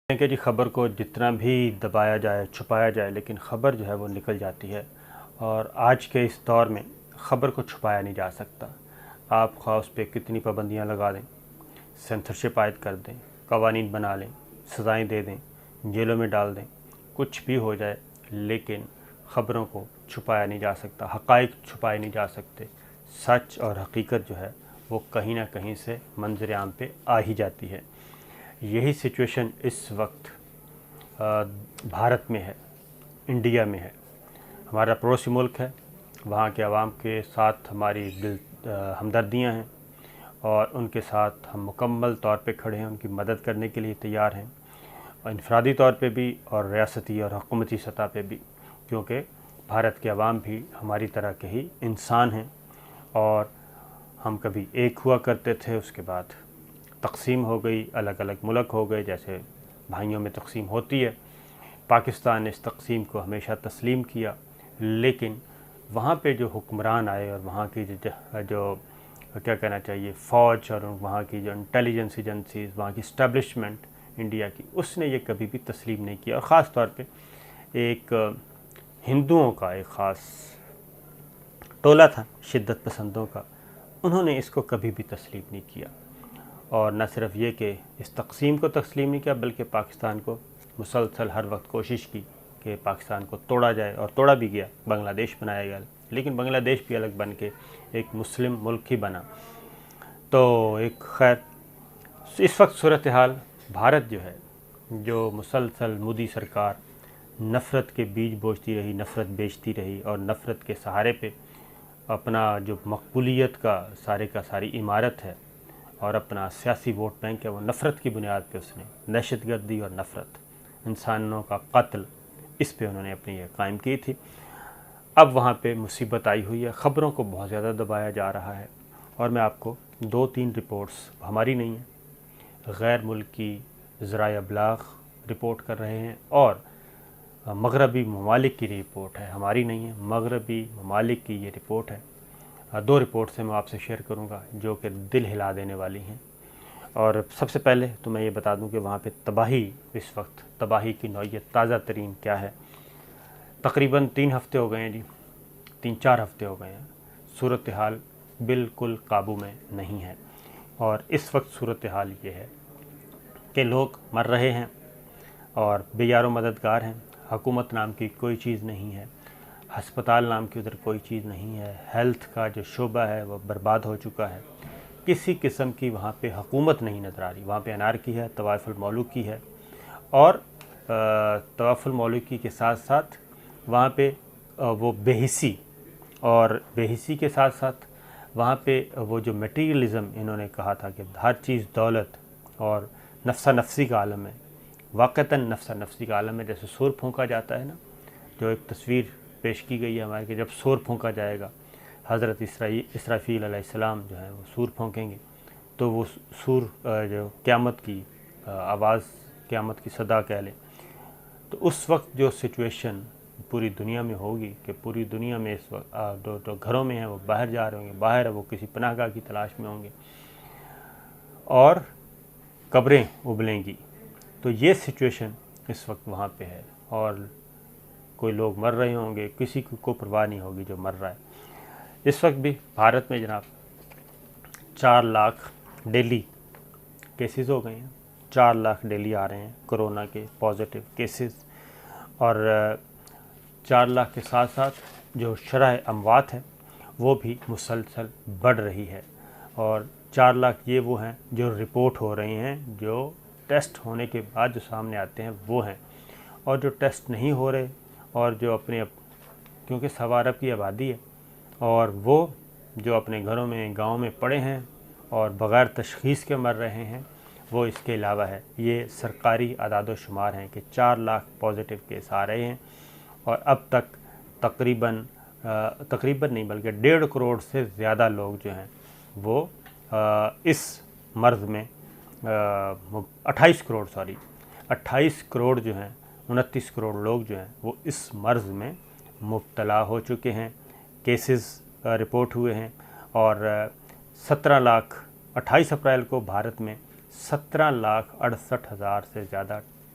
کہ جی خبر کو جتنا بھی دبایا جائے چھپایا جائے لیکن خبر جو ہے وہ نکل جاتی ہے، اور آج کے اس دور میں خبر کو چھپایا نہیں جا سکتا۔ آپ خواہ اس پہ کتنی پابندیاں لگا دیں، سینسرشپ عائد کر دیں، قوانین بنا لیں، سزائیں دے دیں، جیلوں میں ڈال دیں، کچھ بھی ہو جائے، لیکن خبروں کو چھپایا نہیں جا سکتا، حقائق چھپائے نہیں جا سکتے۔ سچ اور حقیقت جو ہے وہ کہیں نہ کہیں سے منظر عام پہ آ ہی جاتی ہے۔ یہی سچویشن اس وقت بھارت میں ہے، انڈیا میں ہے۔ ہمارا پڑوسی ملک ہے، وہاں کے عوام کے ساتھ ہماری ہمدردیاں ہیں، اور ان کے ساتھ ہم مکمل طور پہ کھڑے ہیں، ان کی مدد کرنے کے لیے تیار ہیں، اور انفرادی طور پہ بھی اور ریاستی اور حکومتی سطح پہ بھی، کیونکہ بھارت کے عوام بھی ہماری طرح کے ہی انسان ہیں، اور ہم کبھی ایک ہوا کرتے تھے، اس کے بعد تقسیم ہو گئی، الگ الگ ملک ہو گئے، جیسے بھائیوں میں تقسیم ہوتی ہے۔ پاکستان نے اس تقسیم کو ہمیشہ تسلیم کیا، لیکن وہاں پہ جو حکمران آئے اور وہاں کی جو کیا کہنا چاہیے فوج اور وہاں کی جو انٹیلیجنس ایجنسیز، وہاں کی اسٹیبلشمنٹ انڈیا کی، اس نے یہ کبھی بھی تسلیم نہیں کیا، اور خاص طور پہ ایک ہندوؤں کا ایک خاص ٹولہ تھا شدت پسندوں کا، انہوں نے اس کو کبھی بھی تسلیم نہیں کیا۔ اور نہ صرف یہ کہ اس تقسیم کو تسلیم نہیں کیا، بلکہ پاکستان کو مسلسل ہر وقت کوشش کی کہ پاکستان کو توڑا جائے، اور توڑا بھی گیا، بنگلہ دیش بنایا گیا، لیکن بنگلہ دیش بھی الگ بن کے ایک مسلم ملک ہی بنا۔ تو ایک خیر اس وقت صورتحال بھارت جو ہے، جو مسلسل مودی سرکار نفرت کے بیج بوجتی رہی، نفرت بیچتی رہی، اور نفرت کے سہارے پہ اپنا جو مقبولیت کا ساری عمارت ہے اور اپنا سیاسی ووٹ بینک ہے، وہ نفرت کی بنیاد پہ اس نے دہشت گردی اور نفرت، انسانوں کا قتل، اس پہ انہوں نے اپنی یہ قائم کی تھی۔ اب وہاں پہ مصیبت آئی ہوئی ہے، خبروں کو بہت زیادہ دبایا جا رہا ہے، اور میں آپ کو 2-3 رپورٹس ہماری نہیں ہیں، غیر ملکی ذرائع ابلاغ رپورٹ کر رہے ہیں، اور مغربی ممالک کی رپورٹ ہے، ہماری نہیں ہے، مغربی ممالک کی یہ رپورٹ ہے۔ 2 رپورٹ سے میں آپ سے شیئر کروں گا جو کہ دل ہلا دینے والی ہیں۔ اور سب سے پہلے تو میں یہ بتا دوں کہ وہاں پہ تباہی، اس وقت تباہی کی نوعیت تازہ ترین کیا ہے۔ تقریباً 3 ہفتے ہو گئے ہیں جی، 3-4 ہفتے ہو گئے ہیں، صورتحال بالکل قابو میں نہیں ہے، اور اس وقت صورتحال یہ ہے کہ لوگ مر رہے ہیں اور بے یار و مددگار ہیں، حکومت نام کی کوئی چیز نہیں ہے، ہسپتال نام کی ادھر کوئی چیز نہیں ہے، ہیلتھ کا جو شعبہ ہے وہ برباد ہو چکا ہے، کسی قسم کی وہاں پہ حکومت نہیں نظر آ رہی۔ وہاں پہ انارکی ہے، طوائف الملوکی ہے، اور طوائف الملوکی کے ساتھ ساتھ وہاں پہ وہ بے حسی، اور بے حسی کے ساتھ ساتھ وہاں پہ وہ جو میٹیریلزم انہوں نے کہا تھا کہ ہر چیز دولت اور نفسا نفسی کا عالم ہے، واقعتاً نفسا نفسی کا عالم ہے۔ جیسے سور پھونکا جاتا ہے نا، جو ایک تصویر پیش کی گئی ہے ہمارے کہ جب سور پھونکا جائے گا، حضرت اسرافیل علیہ السلام جو ہے وہ سور پھونکیں گے، تو وہ سور جو قیامت کی آواز، قیامت کی صدا کہہ لیں، تو اس وقت جو سچویشن پوری دنیا میں ہوگی کہ پوری دنیا میں اس وقت جو گھروں میں ہیں وہ باہر جا رہے ہوں گے، باہر ہے وہ کسی پناہ گاہ کی تلاش میں ہوں گے، اور قبریں ابلیں گی۔ تو یہ سچویشن اس وقت وہاں پہ ہے، اور کوئی لوگ مر رہے ہوں گے، کسی کو پرواہ نہیں ہوگی جو مر رہا ہے۔ اس وقت بھی بھارت میں جناب 4 لاکھ ڈیلی کیسز ہو گئے ہیں، 4 لاکھ ڈیلی آ رہے ہیں کرونا کے پازیٹیو کیسز، اور 4 لاکھ کے ساتھ ساتھ جو شرح اموات ہے وہ بھی مسلسل بڑھ رہی ہے، اور 4 لاکھ یہ وہ ہیں جو رپورٹ ہو رہے ہیں، جو ٹیسٹ ہونے کے بعد جو سامنے آتے ہیں وہ ہیں، اور جو ٹیسٹ نہیں ہو رہے، اور جو کیونکہ 1.25 ارب کی آبادی ہے، اور وہ جو اپنے گھروں میں گاؤں میں پڑے ہیں اور بغیر تشخیص کے مر رہے ہیں، وہ اس کے علاوہ ہے۔ یہ سرکاری اعداد و شمار ہیں کہ 4 لاکھ پازیٹیو کیس آ رہے ہیں، اور اب تک تقریباً نہیں بلکہ 1.5 کروڑ سے زیادہ لوگ جو ہیں وہ اس مرض میں 28 کروڑ جو ہیں، 29 کروڑ لوگ جو ہیں وہ اس مرض میں مبتلا ہو چکے ہیں، کیسز رپورٹ ہوئے ہیں، اور 28 اپریل کو بھارت میں 17,68,000 سے زیادہ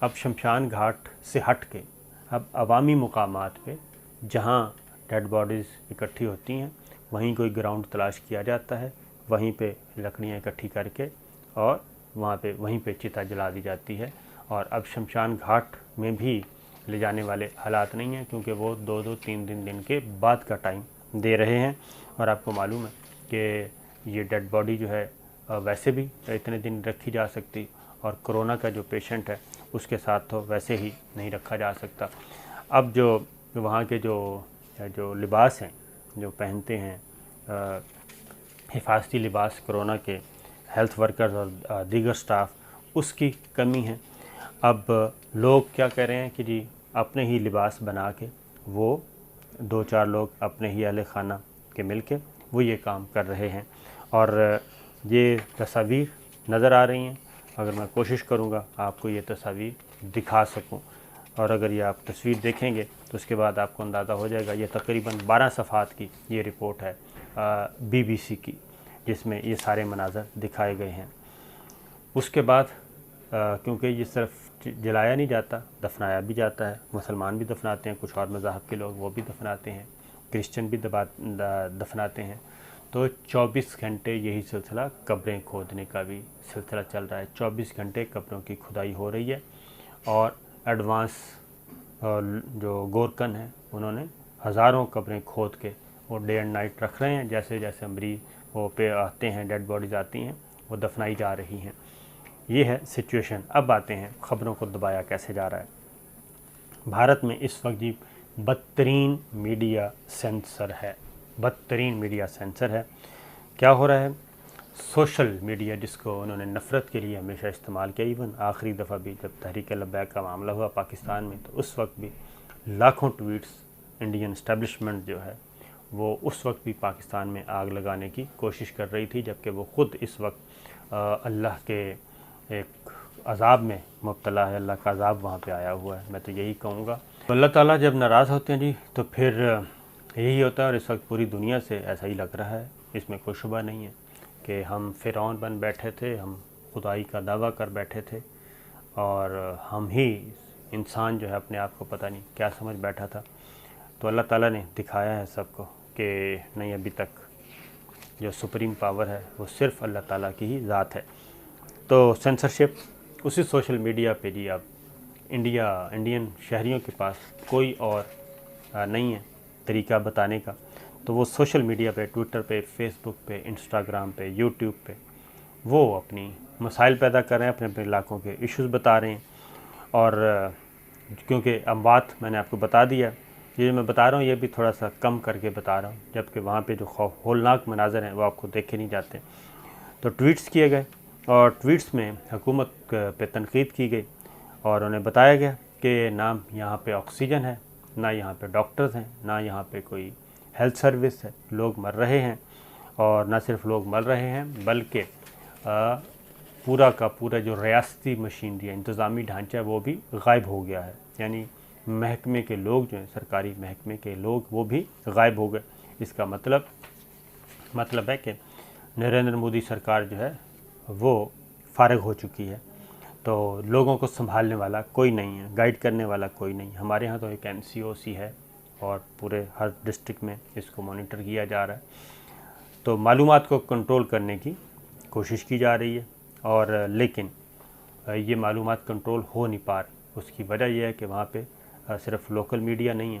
اب شمشان گھاٹ سے ہٹ کے اب عوامی مقامات پہ جہاں ڈیڈ باڈیز اکٹھی ہوتی ہیں وہیں کوئی گراؤنڈ تلاش کیا جاتا ہے، وہیں پہ لکڑیاں اکٹھی کر کے اور وہیں پہ چتا جلا دی جاتی ہے۔ اور اب شمشان گھاٹ میں بھی لے جانے والے حالات نہیں ہیں، کیونکہ وہ 2-3 دن کے بعد کا ٹائم دے رہے ہیں۔ اور آپ کو معلوم ہے کہ یہ ڈیڈ باڈی جو ہے ویسے بھی اتنے دن رکھی جا سکتی، اور کرونا کا جو پیشنٹ ہے اس کے ساتھ تو ویسے ہی نہیں رکھا جا سکتا۔ اب جو وہاں کے جو لباس ہیں جو پہنتے ہیں حفاظتی لباس کرونا کے ہیلتھ ورکرز اور دیگر سٹاف، اس کی کمی ہے۔ اب لوگ کیا کر رہے ہیں کہ جی اپنے ہی لباس بنا کے وہ 2-4 لوگ اپنے ہی اہل خانہ کے مل کے وہ یہ کام کر رہے ہیں، اور یہ تصاویر نظر آ رہی ہیں۔ اگر میں کوشش کروں گا آپ کو یہ تصاویر دکھا سکوں، اور اگر یہ آپ تصویر دیکھیں گے تو اس کے بعد آپ کو اندازہ ہو جائے گا۔ یہ تقریباً 12 صفحات کی یہ رپورٹ ہے BBC کی، جس میں یہ سارے مناظر دکھائے گئے ہیں۔ اس کے بعد کیونکہ یہ صرف جلایا نہیں جاتا، دفنایا بھی جاتا ہے۔ مسلمان بھی دفناتے ہیں، کچھ اور مذاہب کے لوگ وہ بھی دفناتے ہیں، کرسچن بھی دفناتے ہیں۔ تو 24 گھنٹے یہی سلسلہ قبریں کھودنے کا بھی سلسلہ چل رہا ہے۔ 24 گھنٹے قبروں کی کھدائی ہو رہی ہے، اور ایڈوانس جو گورکن ہیں انہوں نے ہزاروں قبریں کھود کے وہ ڈے اینڈ نائٹ رکھ رہے ہیں۔ جیسے جیسے مریض وہ پہ آتے ہیں، ڈیڈ باڈیز آتی ہیں، وہ دفنائی جا رہی ہیں۔ یہ ہے سچویشن۔ اب آتے ہیں خبروں کو دبایا کیسے جا رہا ہے۔ بھارت میں اس وقت جی بدترین میڈیا سینسر ہے، بدترین میڈیا سینسر ہے۔ کیا ہو رہا ہے؟ سوشل میڈیا، جس کو انہوں نے نفرت کے لیے ہمیشہ استعمال کیا، ایون آخری دفعہ بھی جب تحریک لبیک کا معاملہ ہوا پاکستان میں، تو اس وقت بھی لاکھوں ٹویٹس انڈین اسٹیبلشمنٹ جو ہے وہ اس وقت بھی پاکستان میں آگ لگانے کی کوشش کر رہی تھی، جبکہ وہ خود اس وقت اللہ کے ایک عذاب میں مبتلا ہے، اللہ کا عذاب وہاں پہ آیا ہوا ہے۔ میں تو یہی کہوں گا، اللہ تعالیٰ جب ناراض ہوتے ہیں جی تو پھر یہی ہوتا ہے، اور اس وقت پوری دنیا سے ایسا ہی لگ رہا ہے، اس میں کوئی شبہ نہیں ہے کہ ہم فرعون بن بیٹھے تھے، ہم خدائی کا دعویٰ کر بیٹھے تھے، اور ہم ہی انسان جو ہے اپنے آپ کو پتہ نہیں کیا سمجھ بیٹھا تھا۔ تو اللہ تعالیٰ نے دکھایا ہے سب کو کہ نہیں، ابھی تک جو سپریم پاور ہے وہ صرف اللہ تعالیٰ کی ہی ذات ہے۔ تو سینسرشپ اسی سوشل میڈیا پہ جی اب انڈین شہریوں کے پاس کوئی اور نہیں ہے طریقہ بتانے کا، تو وہ سوشل میڈیا پہ، ٹویٹر پہ، فیس بک پہ، انسٹاگرام پہ، یوٹیوب پہ وہ اپنی مسائل پیدا کر رہے ہیں، اپنے اپنے علاقوں کے ایشوز بتا رہے ہیں۔ اور کیونکہ اموات میں نے آپ کو بتا دیا، یہ میں بتا رہا ہوں یہ بھی تھوڑا سا کم کر کے بتا رہا ہوں، جبکہ وہاں پہ جو ہولناک مناظر ہیں وہ آپ کو دیکھے نہیں جاتے۔ تو ٹویٹس کیے گئے، اور ٹویٹس میں حکومت پہ تنقید کی گئی، اور انہیں بتایا گیا کہ نہ یہاں پہ آکسیجن ہے، نہ یہاں پہ ڈاکٹرز ہیں، نہ یہاں پہ کوئی ہیلتھ سروس ہے، لوگ مر رہے ہیں، اور نہ صرف لوگ مر رہے ہیں بلکہ پورا کا پورا جو ریاستی مشینری ہے، انتظامی ڈھانچہ ہے، وہ بھی غائب ہو گیا ہے۔ یعنی محکمے کے لوگ جو ہیں، سرکاری محکمے کے لوگ وہ بھی غائب ہو گئے۔ اس کا مطلب ہے کہ نریندر مودی سرکار جو ہے وہ فارغ ہو چکی ہے، تو لوگوں کو سنبھالنے والا کوئی نہیں ہے، گائیڈ کرنے والا کوئی نہیں۔ ہمارے ہاں تو ایک NCOC ہے، اور پورے ہر ڈسٹرکٹ میں اس کو مانیٹر کیا جا رہا ہے۔ تو معلومات کو کنٹرول کرنے کی کوشش کی جا رہی ہے، اور لیکن یہ معلومات کنٹرول ہو نہیں پا رہی۔ اس کی وجہ یہ ہے کہ وہاں پہ صرف لوکل میڈیا نہیں ہے،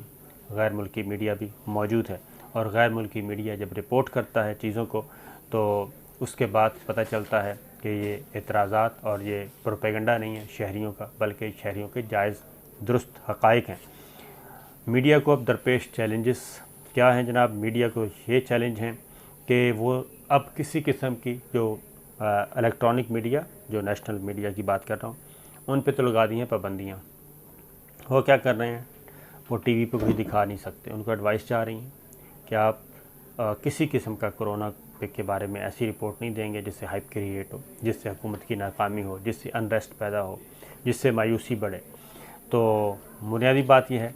غیر ملکی میڈیا بھی موجود ہے، اور غیر ملکی میڈیا جب رپورٹ کرتا ہے چیزوں کو تو اس کے بعد پتہ چلتا ہے کہ یہ اعتراضات اور یہ پروپیگنڈا نہیں ہے شہریوں کا، بلکہ شہریوں کے جائز درست حقائق ہیں۔ میڈیا کو اب درپیش چیلنجز کیا ہیں جناب؟ میڈیا کو یہ چیلنج ہیں کہ وہ اب کسی قسم کی جو الیکٹرانک میڈیا، جو نیشنل میڈیا کی بات کر رہا ہوں، ان پہ تو لگا دی ہیں پابندیاں۔ وہ کیا کر رہے ہیں؟ وہ ٹی وی پہ کوئی دکھا نہیں سکتے، ان کو ایڈوائس جا رہی ہیں کہ آپ کسی قسم کا کرونا کے بارے میں ایسی رپورٹ نہیں دیں گے جس سے ہائپ کریٹ ہو، جس سے حکومت کی ناکامی ہو، جس سے انریسٹ پیدا ہو، جس سے مایوسی بڑھے۔ تو بنیادی بات یہ ہے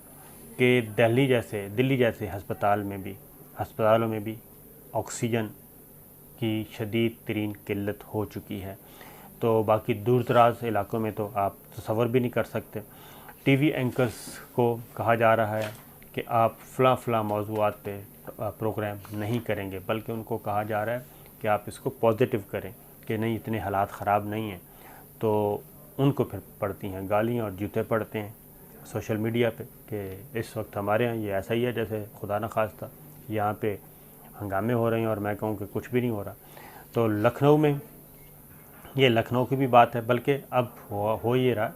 کہ دلی جیسے ہسپتالوں میں بھی آکسیجن کی شدید ترین قلت ہو چکی ہے۔ تو باقی دور دراز علاقوں میں تو آپ تصور بھی نہیں کر سکتے۔ ٹی وی اینکرز کو کہا جا رہا ہے کہ آپ فلاں فلاں موضوعات پہ پروگرام نہیں کریں گے، بلکہ ان کو کہا جا رہا ہے کہ آپ اس کو پازیٹیو کریں کہ نہیں اتنے حالات خراب نہیں ہیں۔ تو ان کو پھر پڑتی ہیں گالیاں اور جوتے پڑتے ہیں سوشل میڈیا پہ کہ اس وقت ہمارے ہاں یہ ایسا ہی ہے جیسے خدا نہ خواستہ یہاں پہ ہنگامے ہو رہے ہیں، اور میں کہوں کہ کچھ بھی نہیں ہو رہا۔ تو لکھنؤ میں، یہ لکھنؤ کی بھی بات ہے، بلکہ اب ہو یہ رہا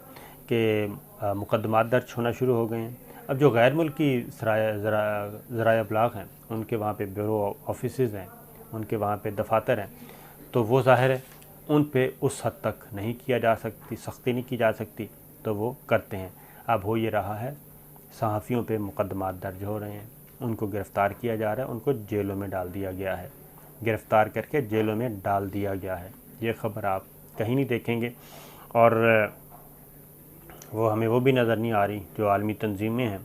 کہ مقدمات درج ہونا شروع ہو گئے ہیں۔ اب جو غیر ملکی ذرائع ابلاغ ہیں، ان کے وہاں پہ بیورو آفیسز ہیں، ان کے وہاں پہ دفاتر ہیں، تو وہ ظاہر ہے ان پہ اس حد تک نہیں کیا جا سکتی، سختی نہیں کی جا سکتی، تو وہ کرتے ہیں۔ اب ہو یہ رہا ہے صحافیوں پہ مقدمات درج ہو رہے ہیں، ان کو گرفتار کیا جا رہا ہے، ان کو جیلوں میں ڈال دیا گیا ہے، گرفتار کر کے جیلوں میں ڈال دیا گیا ہے۔ یہ خبر آپ کہیں نہیں دیکھیں گے، اور وہ ہمیں وہ بھی نظر نہیں آ رہی جو عالمی تنظیمیں ہیں،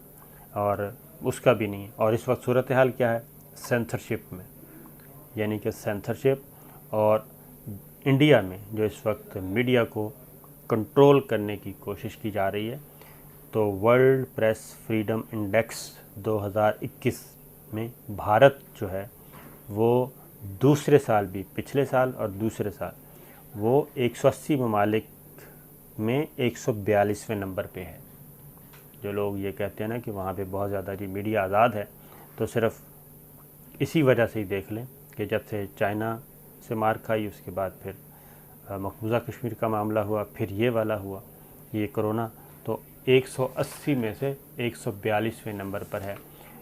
اور اس کا بھی نہیں۔ اور اس وقت صورتحال کیا ہے؟ سینسرشپ میں، یعنی کہ سینسرشپ، اور انڈیا میں جو اس وقت میڈیا کو کنٹرول کرنے کی کوشش کی جا رہی ہے، تو ورلڈ پریس فریڈم انڈیکس 2021 میں بھارت جو ہے وہ دوسرے سال بھی، پچھلے سال اور دوسرے سال، وہ 180 ممالک میں 142ویں نمبر پہ ہے۔ جو لوگ یہ کہتے ہیں نا کہ وہاں پہ بہت زیادہ جی میڈیا آزاد ہے، تو صرف اسی وجہ سے ہی دیکھ لیں کہ جب سے چائنا سے مار کھائی، اس کے بعد پھر مقبوضہ کشمیر کا معاملہ ہوا، پھر یہ والا ہوا، یہ کرونا، تو 180 میں سے 142ویں نمبر پر ہے۔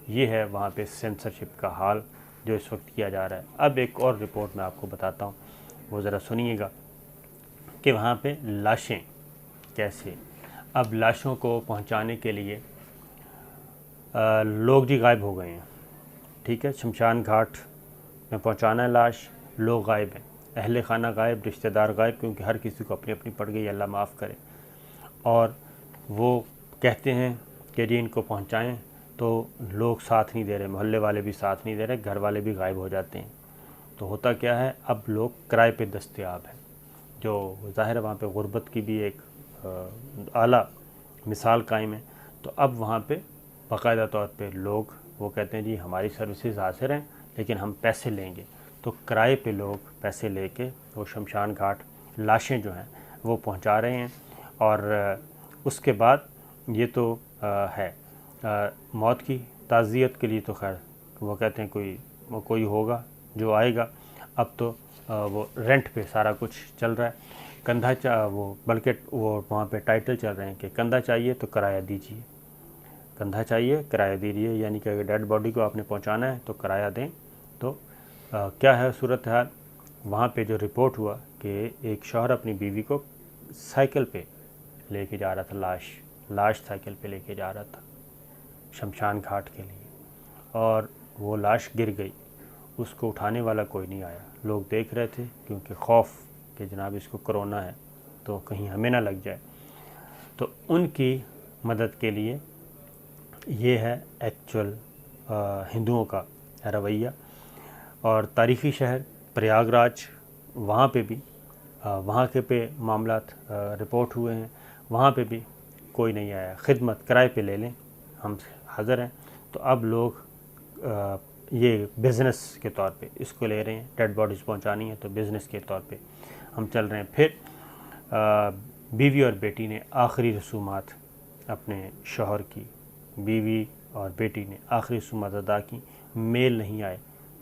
یہ ہے وہاں پہ سینسرشپ کا حال جو اس وقت کیا جا رہا ہے۔ اب ایک اور رپورٹ میں آپ کو بتاتا ہوں، وہ ذرا سنیے گا کہ وہاں پہ لاشیں کیسے، اب لاشوں کو پہنچانے کے لیے لوگ جی غائب ہو گئے ہیں، ٹھیک ہے، شمشان گھاٹ میں پہنچانا ہے لاش، لوگ غائب ہیں، اہل خانہ غائب، رشتہ دار غائب، کیونکہ ہر کسی کو اپنی اپنی پڑ گئی، اللہ معاف کرے۔ اور وہ کہتے ہیں کہ جی ان کو پہنچائیں، تو لوگ ساتھ نہیں دے رہے، محلے والے بھی ساتھ نہیں دے رہے، گھر والے بھی غائب ہو جاتے ہیں۔ تو ہوتا کیا ہے، اب لوگ کرائے پہ دستیاب ہیں، جو ظاہر ہے وہاں پہ غربت کی بھی ایک اعلیٰ مثال قائم ہے۔ تو اب وہاں پہ باقاعدہ طور پہ لوگ وہ کہتے ہیں جی ہماری سروسز حاضر ہیں لیکن ہم پیسے لیں گے، تو کرائے پہ لوگ پیسے لے کے وہ شمشان گھاٹ لاشیں جو ہیں وہ پہنچا رہے ہیں۔ اور اس کے بعد یہ تو ہے موت کی تعزیت کے لیے، تو خیر وہ کہتے ہیں کوئی ہوگا جو آئے گا۔ اب تو وہ رینٹ پہ سارا کچھ چل رہا ہے، کندھا وہ بلکہ وہ وہاں پہ ٹائٹل چل رہے ہیں کہ کندھا چاہیے تو کرایہ دیجیے، کندھا چاہیے کرایہ دیجیے، یعنی کہ اگر ڈیڈ باڈی کو آپ نے پہنچانا ہے تو کرایہ دیں۔ تو کیا ہے صورتحال؟ وہاں پہ جو رپورٹ ہوا کہ ایک شوہر اپنی بیوی کو سائیکل پہ لے کے جا رہا تھا، لاش سائیکل پہ لے کے جا رہا تھا شمشان گھاٹ کے لیے، اور وہ لاش گر گئی، اس کو اٹھانے والا کوئی نہیں آیا، لوگ دیکھ رہے تھے کیونکہ خوف کہ جناب اس کو کرونا ہے تو کہیں ہمیں نہ لگ جائے۔ تو ان کی مدد کے لیے یہ ہے ایکچول ہندوؤں کا رویہ۔ اور تاریخی شہر پریاگ راج، وہاں پہ بھی وہاں کے پہ معاملات رپورٹ ہوئے ہیں، وہاں پہ بھی کوئی نہیں آیا، خدمت کرائے پہ لے لیں، ہم حاضر ہیں۔ تو اب لوگ یہ بزنس کے طور پہ اس کو لے رہے ہیں، ڈیڈ باڈیز پہنچانی ہے تو بزنس کے طور پہ ہم چل رہے ہیں۔ پھر بیوی اور بیٹی نے آخری رسومات اپنے شوہر کی، بیوی اور بیٹی نے آخری رسومات ادا کی، میل نہیں آئے،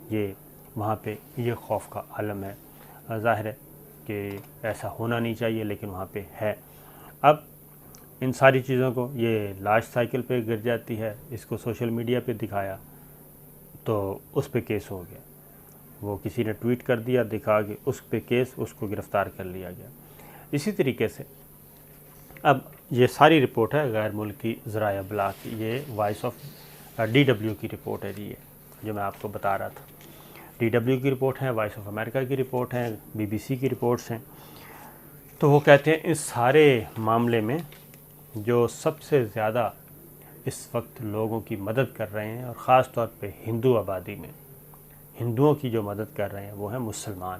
یہ وہاں پہ یہ خوف کا عالم ہے۔ ظاہر ہے کہ ایسا ہونا نہیں چاہیے لیکن وہاں پہ ہے۔ اب ان ساری چیزوں کو، یہ لاش سائیکل پہ گر جاتی ہے، اس کو سوشل میڈیا پہ دکھایا تو اس پہ کیس ہو گیا، وہ کسی نے ٹویٹ کر دیا، دکھا کے اس پہ کیس، اس کو گرفتار کر لیا گیا۔ اسی طریقے سے اب یہ ساری رپورٹ ہے غیر ملکی ذرائع ابلاغ کی، یہ وائس آف DW کی رپورٹ ہے جی، یہ جو میں آپ کو بتا رہا تھا، DW کی رپورٹ ہے، وائس آف امریکہ کی رپورٹ ہیں، BBC کی رپورٹس ہیں۔ تو وہ کہتے ہیں اس سارے معاملے میں جو سب سے زیادہ اس وقت لوگوں کی مدد کر رہے ہیں، اور خاص طور پہ ہندو آبادی میں ہندوؤں کی جو مدد کر رہے ہیں وہ ہیں مسلمان